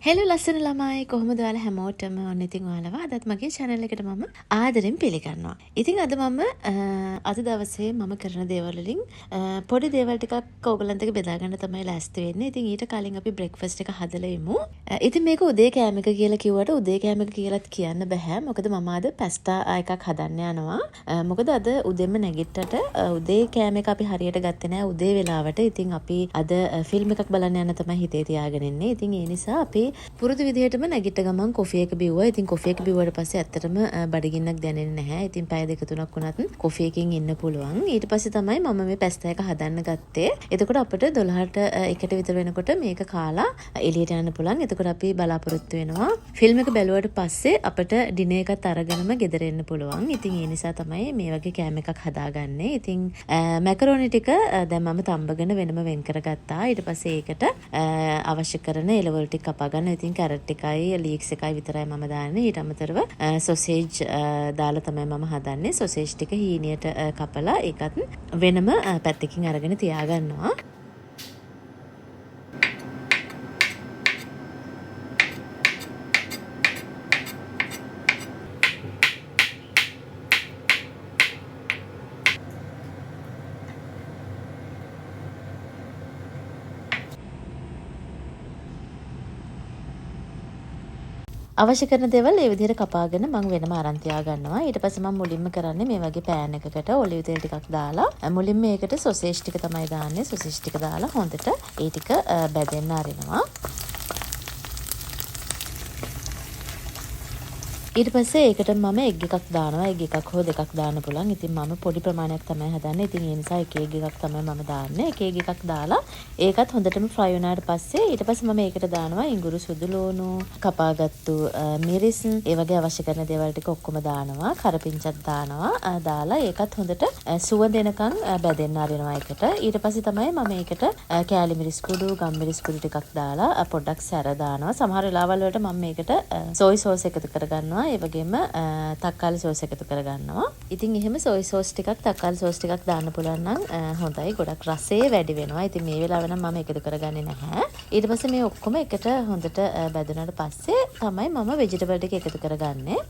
Hello ලස්සන ළමයි කොහොමද ඔයාලා හැමෝටම ඔන්න ඉතින් ඔයාලව අදත් මගේ channel එකට මම ආදරෙන් පිළිගන්නවා. ඉතින් අද මම අද දවසේ මම කරන දේවල් වලින් පොඩි දේවල් ටිකක් ඔයගලන්ට බෙදා ගන්න තමයි ලෑස්ති වෙන්නේ. ඉතින් ඊට කලින් අපි breakfast එක හදලා ඉමු. ඉතින් මේක උදේ කෑම එක කියලා කිව්වට උදේ කෑම එක කියලාත් කියන්න බෑ. මොකද මම අද pasta එකක් හදන්න යනවා. මොකද අද උදේම නැගිට්ටට උදේ කෑම එක අපි හරියට ගත්තේ නෑ උදේ වෙලාවට. ඉතින් අපි අද ෆිල්ම් එකක් බලන්න යන තමයි හිතේ තියාගෙන ඉන්නේ. ඉතින් ඒ නිසා අපි පුරුදු විදිහටම නැගිට ගමන් කොෆි එක බිව්වා. ඉතින් කොෆි එක බිව්වට පස්සේ ඇත්තටම බඩගින්නක් දැනෙන්නේ නැහැ. ඉතින් පැය දෙක තුනක් වුණත් කොෆි එකකින් ඉන්න පුළුවන්. ඊට පස්සේ තමයි මම මේ පැස්තා එක හදන්න ගත්තේ. එතකොට අපිට 12ට එකට විතර වෙනකොට මේක කාලා එළියට යන්න පුළුවන්. එතකොට අපි බලාපොරොත්තු වෙනවා ෆිල්ම් එක බැලුවට පස්සේ අපිට ඩිනර් එකත් අරගෙනම ගෙදර එන්න පුළුවන්. ඉතින් ඒ නිසා තමයි මේ වගේ කෑම එකක් හදාගන්නේ. ඉතින් මැකරෝනි ටික දැන් මම තම්බගෙන වෙනම වෙන් කරගත්තා. ඊට පස්සේ ඒකට අවශ්‍ය කරන එළවලු ටික කපා ගන්න. ඉතින් කැරට් එකයි ලීක්ස් එකයි විතරයි මම දාන්නේ. ඊට අමතරව සොසේජ් දාලා තමයි මම හදන්නේ. සොසේජ් ටික හීනියට කපලා ඒකත් වෙනම පැත්තකින් අරගෙන තියාගන්නවා. අවශ්‍ය කරන දේවල් ඒ විදිහට කපාගෙන මම වෙනම අරන් තියා ගන්නවා. ඊට පස්සේ මම මුලින්ම කරන්නේ මේ වගේ පෑන් එකකට ඔලිව් තෙල් ටිකක් දාලා මුලින්ම මේකට සොසේජ් ටික තමයි දාන්නේ. සොසේජ් ටික දාලා හොඳට ඒ ටික බැදෙන්න අරිනවා. ඊට පස්සේ ඒකට මම එග් එකක් දානවා. එග් එකක් හෝ දෙකක් දාන්න පුළුවන්. ඉතින් මම පොඩි ප්‍රමාණයක් තමයි හදන්නේ. ඉතින් ඒ නිසා එක එග් එකක් තමයි මම දාන්නේ. එක එග් එකක් දාලා ඒකත් හොඳටම ෆ්‍රයි වුණාට පස්සේ ඊට පස්සේ මම ඒකට දානවා ඉඟුරු සුදු ලුණු, කපාගත්තු මිරිස්, ඒ වගේ අවශ්‍ය කරන දේවල් ටික ඔක්කොම දානවා. කරපිංචක් දානවා. දාලා ඒකත් හොඳට සුවඳ එනකන් බැදෙන්න අරිනවා එකට. ඊට පස්සේ තමයි මම ඒකට කෑලි මිරිස් කුඩු, ගම් මිරිස් කුඩු ටිකක් දාලා පොඩ්ඩක් සැර දානවා. සමහර වෙලාවල් වලට මම මේකට සෝයි සෝස් එකතු කරගන්නවා. ඒ වගේම තක්කාලි සෝස් එකතු කරගන්නවා. ඉතින් එහෙම සෝයි සෝස් ටිකක් තක්කාලි සෝස් ටිකක් දාන්න පුළුවන් නම් හොඳයි. ගොඩක් රසය වැඩි වෙනවා. ඉතින් මේ වෙලාව නම් මම එකතු කරගන්නේ නැහැ. ඊට පස්සේ මේ ඔක්කොම එකට හොඳට බැදුනට පස්සේ තමයි මම ভেජිටබල් ටික එකතු කරගන්නේ.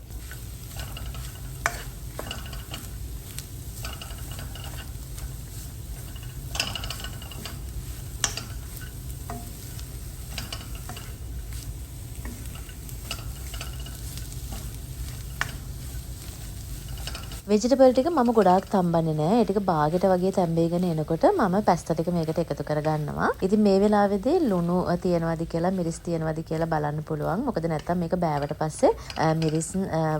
වෙජිටබල් ටික මම ගොඩාක් තම්බන්නේ නෑ. ඒ ටික බාගෙට වගේ තැම්බේගෙන එනකොට මම පැස්තා ටික මේකට එකතු කරගන්නවා. ඉතින් මේ වෙලාවේදී ලුණු තියනවාද කියලා මිරිස් තියනවාද කියලා බලන්න පුළුවන්. මොකද නැත්තම් මේක බෑවට පස්සේ මිරිස්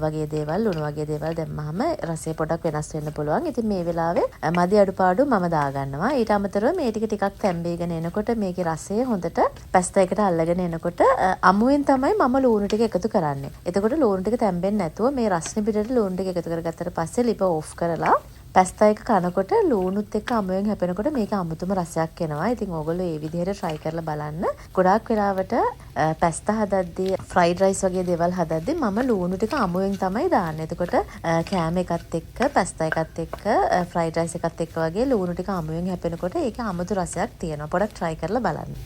වගේ දේවල් ලුණු වගේ දේවල් දැම්මහම රසය පොඩක් වෙනස් වෙන්න පුළුවන්. ඉතින් මේ වෙලාවේ මදි අඩුපාඩු මම දාගන්නවා. ඊට අමතරව මේ ටික ටිකක් තැම්බේගෙන එනකොට මේකේ රසය හොඳට පැස්තා එකට අල්ලගෙන එනකොට අමුවෙන් තමයි මම ලුණු ටික එකතු කරන්නේ. එතකොට ලුණු ටික තැම්බෙන්නේ නැතුව මේ රස්නේ පිටට ලුණු ටික එකතු කරගත්තට පස්සේ ලිප ඕෆ් කරලා පැස්තා එක කනකොට ලුණුත් එක්ක අමුවෙන් හැපෙනකොට මේක අමුතුම රසයක් එනවා. ඉතින් ඕගොල්ලෝ මේ විදිහට try කරලා බලන්න. ගොඩාක් වෙලාවට පැස්තා හදද්දී ෆ්‍රයිඩ් රයිස් වගේ දේවල් හදද්දී මම ලුණු ටික අමුවෙන් තමයි දාන්නේ. එතකොට කෑම එකත් එක්ක පැස්තා එකත් එක්ක ෆ්‍රයිඩ් රයිස් එකත් එක්ක වගේ ලුණු ටික අමුවෙන් හැපෙනකොට ඒකේ අමුතු රසයක් තියෙනවා. පොඩක් try කරලා බලන්න.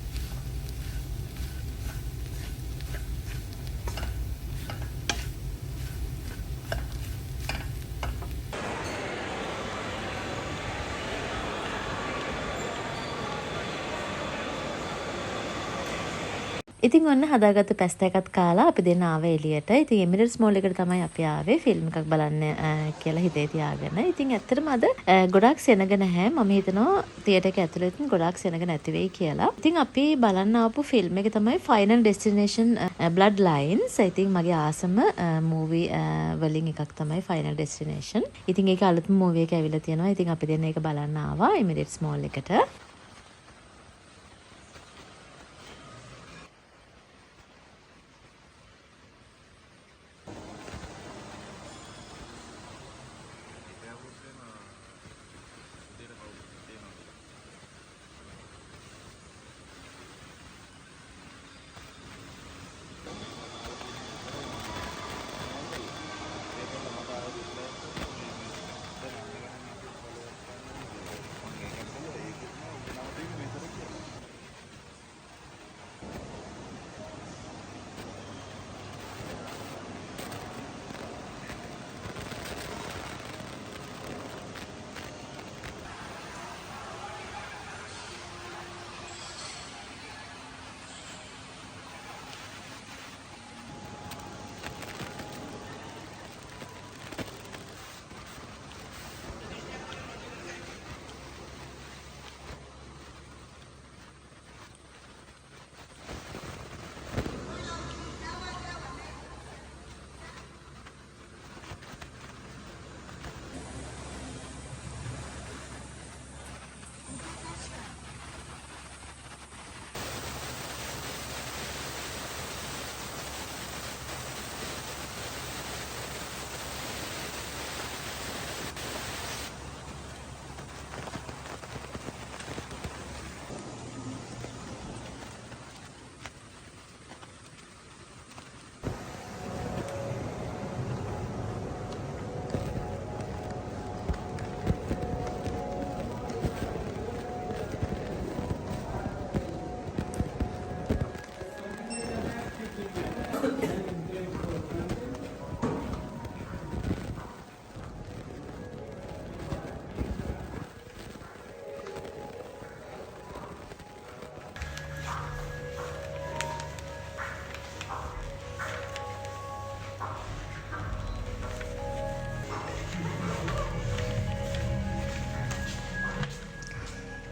ඉතින් ඔන්න හදාගත්ත පැස්තා එකත් කාලා අපි දෙන්න ආවේ එළියට. ඉතින් එමිරේට්ස් මෝල් එකට තමයි අපි ආවේ ෆිල්ම් එකක් බලන්න කියලා හිතේ තියාගෙන. ඉතින් ඇත්තටම අද ගොඩාක් සෙනග නැහැ. මම හිතනවා තියටර් එක ඇතුළෙත් ගොඩාක් සෙනග නැති වෙයි කියලා. ඉතින් අපි බලන්න ආපු ෆිල්ම් එක තමයි Final Destination Bloodlines. ඉතින් මගේ ආසම මූවි වලින් එකක් තමයි Final Destination. ඉතින් ඒක අලුත්ම මූවි එක ඇවිල්ලා තියෙනවා. ඉතින් අපි දෙන්න ඒක බලන්න ආවා එමිරේට්ස් මෝල් එකට.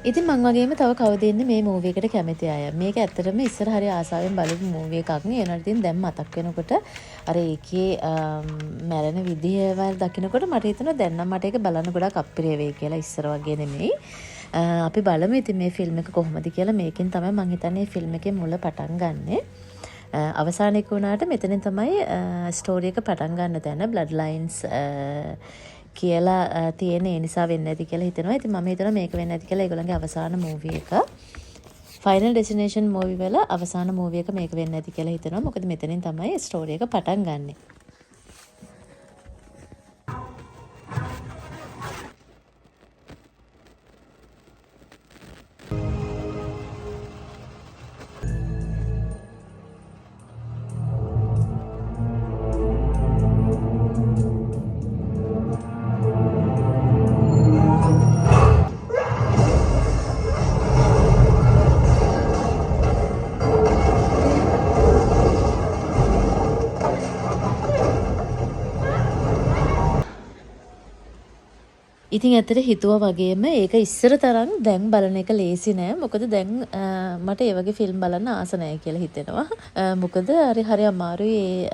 ඉතින් මං වගේම තව කවුද ඉන්නේ මේ මූවි එකට කැමති අය. මේක ඇත්තටම ඉස්සර හරි ආසාවෙන් බලපු මූවි එකක් නේ. ඒනට ඉතින් දැන් මතක් වෙනකොට අර ඒකේ මැරෙන විදිහවල් දකිනකොට මට හිතෙනවා දැන් නම් මට ඒක බලන්න ගොඩක් අප්‍රිය වෙයි කියලා. ඉස්සර වගේ නෙමෙයි. අපි බලමු ඉතින් මේ ෆිල්ම් එක කොහොමද කියලා. මේකෙන් තමයි මං හිතන්නේ ෆිල්ම් එකේ මුල පටන් ගන්නෙ. අවසානයේ වුණාට මෙතනින් තමයි ස්ටෝරි එක පටන් ගන්න තැන බ්ලඩ් ලයින්ස් කියලා තියෙන ඒ නිසා වෙන්නේ නැති කියලා හිතනවා. ඉතින් මම හිතනවා මේක වෙන්නේ නැති කියලා ඒගොල්ලන්ගේ අවසාන මූවි එක. ෆයිනල් ඩෙස්ටිනේෂන් මූවි වල අවසාන මූවි එක මේක වෙන්නේ නැති කියලා හිතනවා. මොකද මෙතනින් තමයි ස්ටෝරි එක පටන් ගන්නෙ. ඉතින් ඇත්තට හිතුවා වගේම ඒක ඉස්සර තරම් දැන් බලන එක ලේසි නෑ. මොකද දැන් මට ඒ වගේ ෆිල්ම් බලන්න ආස නෑ කියලා හිතෙනවා. මොකද හරි අමාරුයි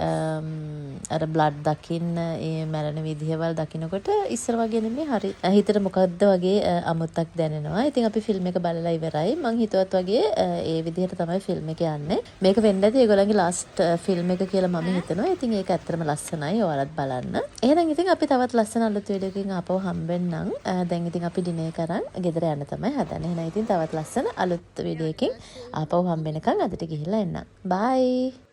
අර බ්ලඩ් දකින්න ඒ මැරෙන විදිහවල් දකිනකොට ඉස්සර වගේ නෙමෙයි හරි හිතට මොකද්ද වගේ අමුත්තක් දැනෙනවා. ඉතින් අපි ෆිල්ම් එක බලලා ඉවරයි. මං හිතුවත් වගේ ඒ විදිහට තමයි ෆිල්ම් එක යන්නේ. මේක වෙන්න ඇති ඒගොල්ලන්ගේ ලාස්ට් ෆිල්ම් එක කියලා මම හිතනවා. ඉතින් ඒක ඇත්තටම ලස්සනයි. ඔයාලත් බලන්න. එහෙනම් ඉතින් අපි තවත් ලස්සන අලුත් වීඩියෝ එකකින් ආපහු හම්බෙන්න නම් දැන් ඉතින් අපි ඩිනර් කරන් ගෙදර යන්න තමයි හදන්නේ. එහෙනම් ඉතින් තවත් ලස්සන අලුත් වීඩියෝ එකකින් ආපහු හම්බ වෙනකන් අදට ගිහිල්ලා එන්න. බයි.